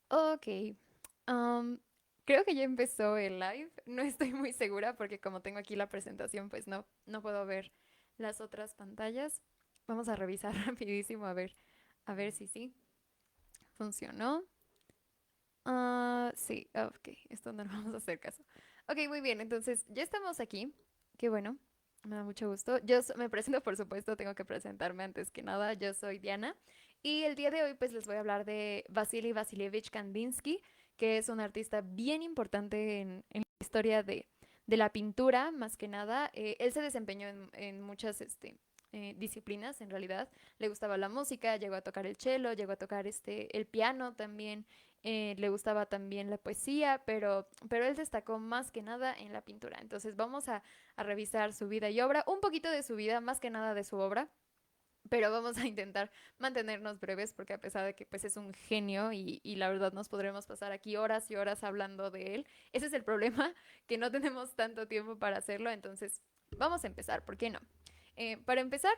Ok. am, Creo que ya empezó el live. No estoy muy segura porque como tengo aquí la presentación, pues no puedo ver las otras pantallas. Vamos a revisar rapidísimo a ver si sí funcionó. Sí, ok, esto no lo vamos a hacer caso. Ok, muy bien, entonces ya estamos aquí. Qué bueno, me da mucho gusto. Me presento, por supuesto, tengo que presentarme antes que nada. Yo soy Diana y el día de hoy pues les voy a hablar de Vasily Vasilievich Kandinsky, que es un artista bien importante en la historia de la pintura, más que nada. Él se desempeñó en muchas disciplinas, en realidad. Le gustaba la música, llegó a tocar el cello, llegó a tocar el piano también. Le gustaba también la poesía, pero él destacó más que nada en la pintura. Entonces vamos a revisar su vida y obra, un poquito de su vida, más que nada de su obra, pero vamos a intentar mantenernos breves porque a pesar de que pues es un genio y la verdad nos podremos pasar aquí horas y horas hablando de él, ese es el problema, que no tenemos tanto tiempo para hacerlo, entonces vamos a empezar, ¿por qué no? Para empezar,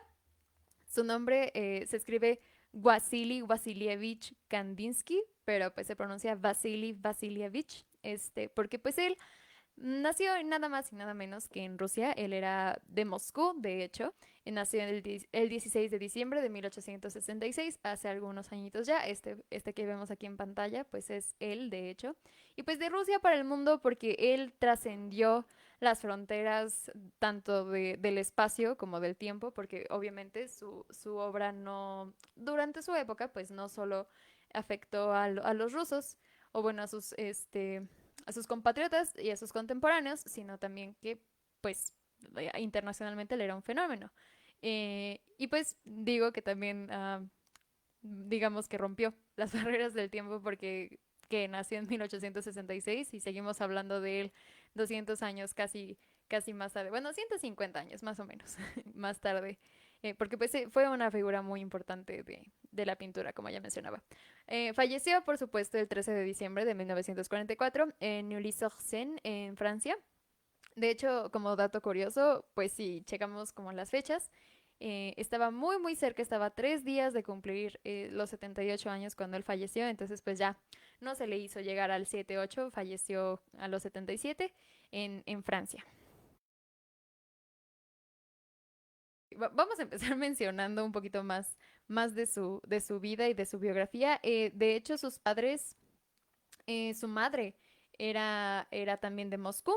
su nombre se escribe Wasily Wasilievich Kandinsky, pero pues se pronuncia Vasily Vasilievich, porque pues él nació nada más y nada menos que en Rusia. Él era de Moscú, de hecho. Nació el 16 de diciembre de 1866, hace algunos añitos ya. Este que vemos aquí en pantalla, pues es él, de hecho. Y pues de Rusia para el mundo porque él trascendió las fronteras tanto del espacio como del tiempo, porque obviamente su obra no, durante su época, pues no solo afectó a los rusos, o bueno, a sus compatriotas y a sus contemporáneos, sino también que, pues, internacionalmente él era un fenómeno. Y pues digo que también, digamos que rompió las barreras del tiempo porque que nació en 1866 y seguimos hablando de él 200 años casi más tarde, bueno, 150 años más o menos más tarde, porque pues fue una figura muy importante de la pintura, como ya mencionaba. Falleció, por supuesto, el 13 de diciembre de 1944 en Neuilly-sur-Seine, en Francia. De hecho, como dato curioso, pues si checamos como las fechas, estaba muy cerca, estaba a 3 días de cumplir los 78 años cuando él falleció, entonces pues ya no se le hizo llegar al 7-8, falleció a los 77 en Francia. Vamos a empezar mencionando un poquito más de su vida y de su biografía. De hecho, sus padres, su madre era también de Moscú.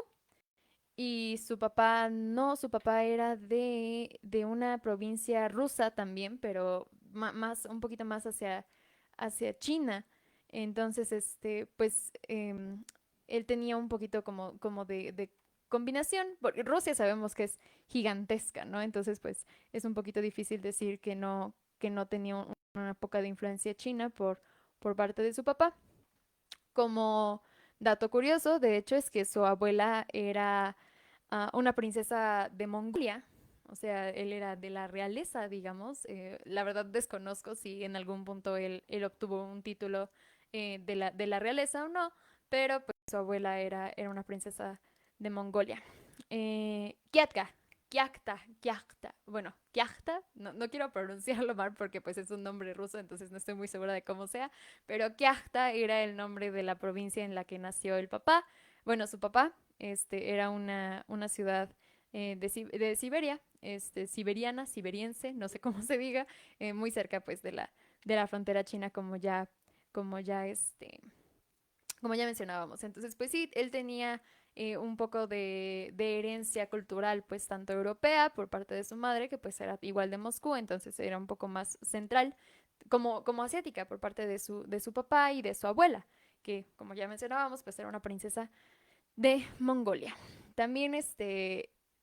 Y su papá, no, su papá era de una provincia rusa también, pero más, un poquito más hacia China. Entonces, pues, él tenía un poquito como de combinación, porque Rusia sabemos que es gigantesca, ¿no? Entonces, pues, es un poquito difícil decir que no tenía una poca de influencia china por parte de su papá. Como dato curioso, de hecho, es que su abuela era una princesa de Mongolia, o sea, él era de la realeza, digamos. La verdad desconozco si en algún punto él obtuvo un título de la realeza o no, pero pues su abuela era una princesa de Mongolia. Kiatka, Kiakta. Bueno, Kiakta, no quiero pronunciarlo mal porque pues es un nombre ruso, entonces no estoy muy segura de cómo sea, pero Kiakta era el nombre de la provincia en la que nació el papá. Bueno, su papá, era una ciudad de Siberia, siberiana, siberiense, no sé cómo se diga, muy cerca pues de la frontera china como ya como ya mencionábamos. Entonces, pues sí, él tenía un poco de herencia cultural, pues tanto europea por parte de su madre, que pues era igual de Moscú, entonces era un poco más central, como asiática por parte de su papá y de su abuela, que como ya mencionábamos, pues era una princesa de Mongolia. También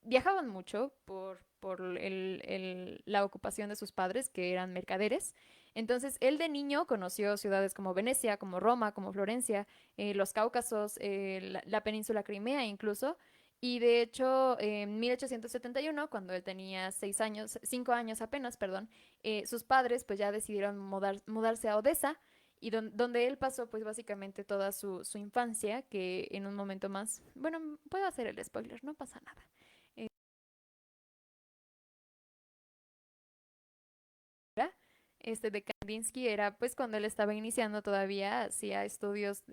viajaban mucho por la ocupación de sus padres, que eran mercaderes. Entonces, él de niño conoció ciudades como Venecia, como Roma, como Florencia, los Cáucasos, la península Crimea incluso. Y de hecho, en 1871, cuando él tenía 6 años, 5 años apenas, perdón, sus padres pues ya decidieron mudarse a Odessa y donde él pasó pues básicamente toda su infancia, que en un momento más, bueno, puedo hacer el spoiler, no pasa nada. de Kandinsky era pues cuando él estaba iniciando todavía, hacía estudios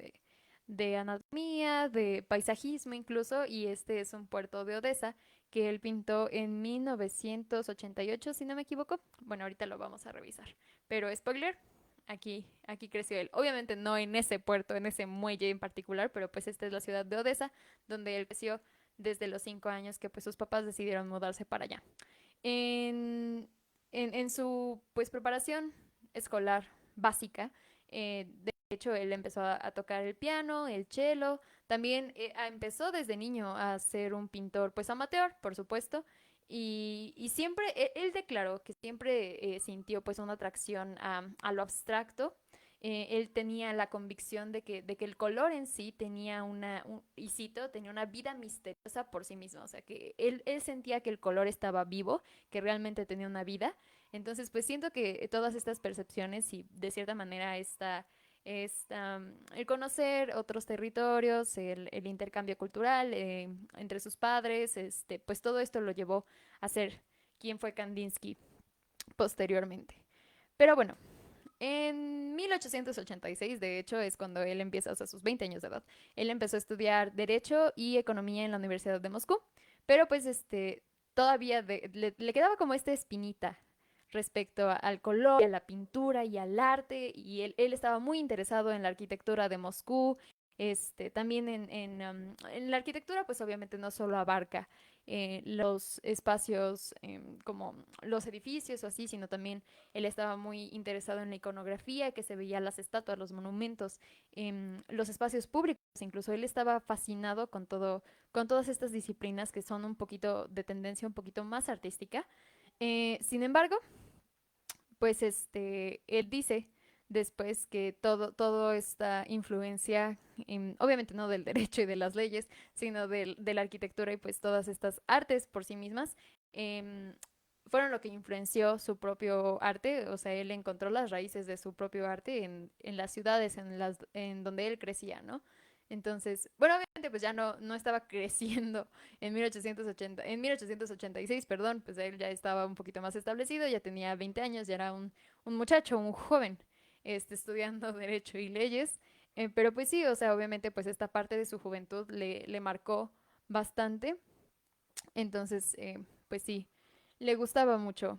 de anatomía, de paisajismo incluso, y este es un puerto de Odessa que él pintó en 1988, si no me equivoco. Bueno, ahorita lo vamos a revisar. Pero spoiler, aquí creció él. Obviamente no en ese puerto, en ese muelle en particular, pero pues esta es la ciudad de Odessa, donde él creció desde los 5 años que pues sus papás decidieron mudarse para allá. En su pues preparación escolar básica, de hecho él empezó a tocar el piano, el cello, también empezó desde niño a ser un pintor pues amateur, por supuesto, y siempre él declaró que siempre sintió pues una atracción a lo abstracto. Él tenía la convicción de que el color en sí tenía y cito, tenía una vida misteriosa por sí mismo, o sea que él sentía que el color estaba vivo, que realmente tenía una vida. Entonces, pues siento que todas estas percepciones y de cierta manera el conocer otros territorios, el intercambio cultural entre sus padres, pues todo esto lo llevó a ser quien fue Kandinsky posteriormente. Pero bueno, en 1886, de hecho, es cuando él empieza, o sea, a sus 20 años de edad, él empezó a estudiar Derecho y Economía en la Universidad de Moscú, pero pues todavía le quedaba como esta espinita respecto al color, a la pintura y al arte, y él estaba muy interesado en la arquitectura de Moscú. También en la arquitectura, pues obviamente no solo abarca los espacios como los edificios o así, sino también él estaba muy interesado en la iconografía, que se veía las estatuas, los monumentos, los espacios públicos. Incluso él estaba fascinado con todas estas disciplinas que son un poquito de tendencia un poquito más artística. Sin embargo, pues él dice después que toda esta influencia, obviamente no del derecho y de las leyes, sino de la arquitectura y pues todas estas artes por sí mismas, em, fueron lo que influenció su propio arte, o sea, él encontró las raíces de su propio arte en las ciudades en donde él crecía, ¿no? Entonces, bueno, obviamente pues ya no estaba creciendo en 1886, perdón, pues él ya estaba un poquito más establecido, ya tenía 20 años, ya era un muchacho, un joven, estudiando Derecho y Leyes, pero pues sí, o sea, obviamente pues esta parte de su juventud le marcó bastante, entonces, pues sí, le gustaba mucho,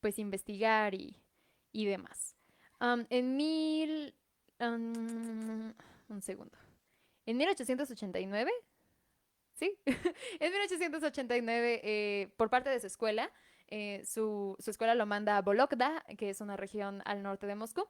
pues investigar y demás. En un segundo. En 1889, ¿sí? En 1889, por parte de su escuela, su escuela lo manda a Vologda, que es una región al norte de Moscú,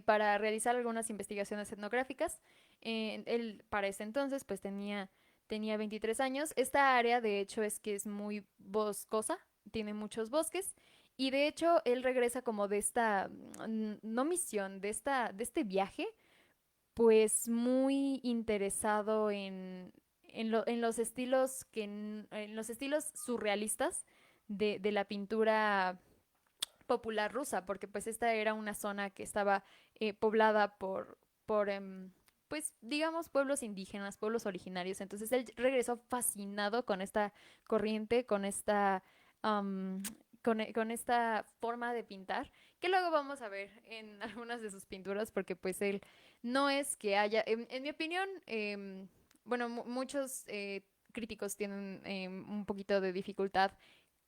para realizar algunas investigaciones etnográficas. Él para ese entonces pues tenía 23 años. Esta área de hecho es que es muy boscosa, tiene muchos bosques. Y de hecho él regresa como de esta, no misión, de este viaje pues muy interesado en los estilos en los estilos surrealistas de la pintura popular rusa, porque pues esta era una zona que estaba poblada por pues digamos pueblos indígenas, pueblos originarios. Entonces él regresó fascinado con esta corriente, am, con esta forma de pintar, que luego vamos a ver en algunas de sus pinturas, porque pues él no es que haya, en mi opinión, bueno, muchos críticos tienen un poquito de dificultad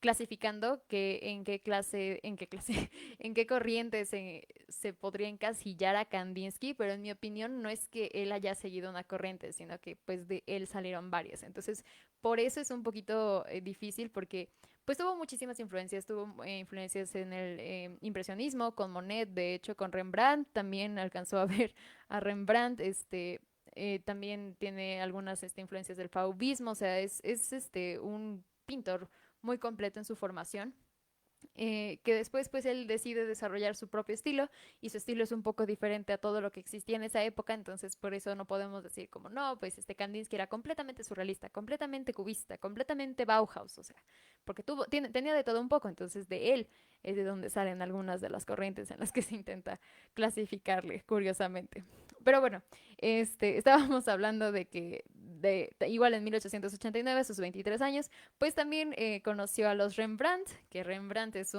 clasificando que en qué clase, en qué corriente se podría encasillar a Kandinsky, pero en mi opinión no es que él haya seguido una corriente, sino que pues de él salieron varias. Entonces, por eso es un poquito difícil porque pues tuvo muchísimas influencias, tuvo influencias en el impresionismo, con Monet, de hecho con Rembrandt, también alcanzó a ver a Rembrandt, también tiene algunas influencias del fauvismo, o sea, es un pintor muy completo en su formación, que después pues él decide desarrollar su propio estilo y su estilo es un poco diferente a todo lo que existía en esa época, entonces por eso no podemos decir como no, pues Kandinsky era completamente surrealista, completamente cubista, completamente Bauhaus, o sea, porque tenía de todo un poco, entonces de él es de donde salen algunas de las corrientes en las que se intenta clasificarle, curiosamente. Pero bueno, estábamos hablando de que igual en 1889, a sus 23 años, pues también conoció a los Rembrandt, que Rembrandt es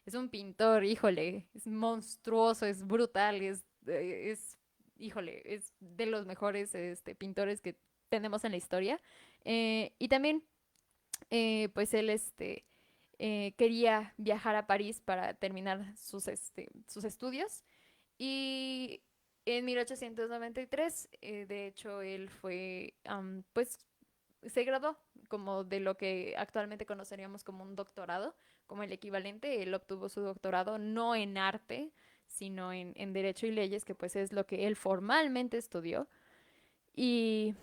es un pintor, híjole, es monstruoso, es brutal, híjole, es de los mejores pintores que tenemos en la historia. Y también, pues él, quería viajar a París para terminar sus estudios. Y en 1893, de hecho, él pues, se graduó como de lo que actualmente conoceríamos como un doctorado, como el equivalente. Él obtuvo su doctorado no en arte, sino en Derecho y Leyes, que pues es lo que él formalmente estudió. Y,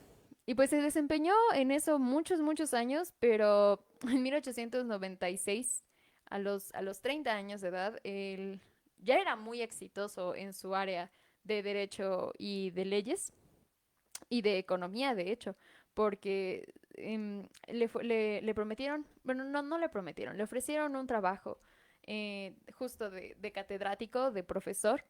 y pues se desempeñó en eso muchos, muchos años, pero en 1896, a los 30 años de edad, él ya era muy exitoso en su área de Derecho y de Leyes y de Economía, de hecho, porque le prometieron, bueno, no, no le prometieron, le ofrecieron un trabajo justo de catedrático, de profesor,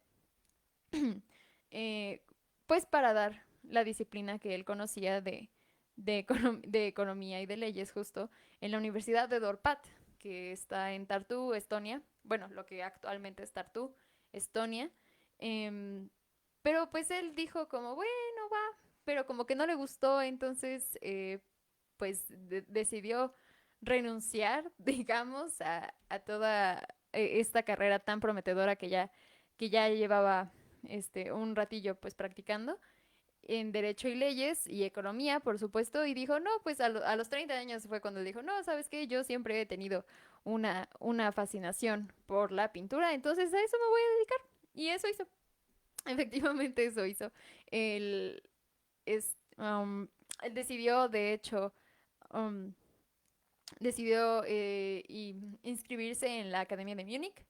eh, pues para dar la disciplina que él conocía de economía y de leyes justo en la Universidad de Dorpat, que está en Tartu, Estonia, bueno, lo que actualmente es Tartu, Estonia. Em, pero pues él dijo como, bueno, va, pero como que no le gustó, entonces pues decidió renunciar, digamos, a toda esta carrera tan prometedora que ya llevaba un ratillo pues practicando en Derecho y Leyes y Economía, por supuesto, y dijo, no, pues a los 30 años fue cuando dijo, no, ¿sabes qué? Yo siempre he tenido una fascinación por la pintura, entonces a eso me voy a dedicar. Y eso hizo, efectivamente eso hizo. Él, él decidió, de hecho, um, decidió inscribirse en la Academia de Múnich,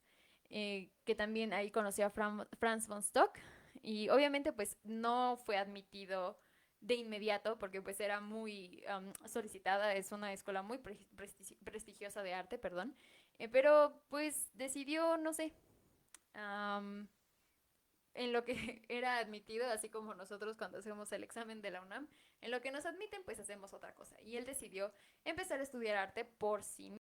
que también ahí conoció a Franz von Stock, y obviamente pues no fue admitido de inmediato porque pues era muy solicitada, es una escuela muy prestigiosa de arte, perdón, pero pues decidió, no sé, um, en lo que era admitido, así como nosotros cuando hacemos el examen de la UNAM, en lo que nos admiten, pues hacemos otra cosa. Y él decidió empezar a estudiar arte por sí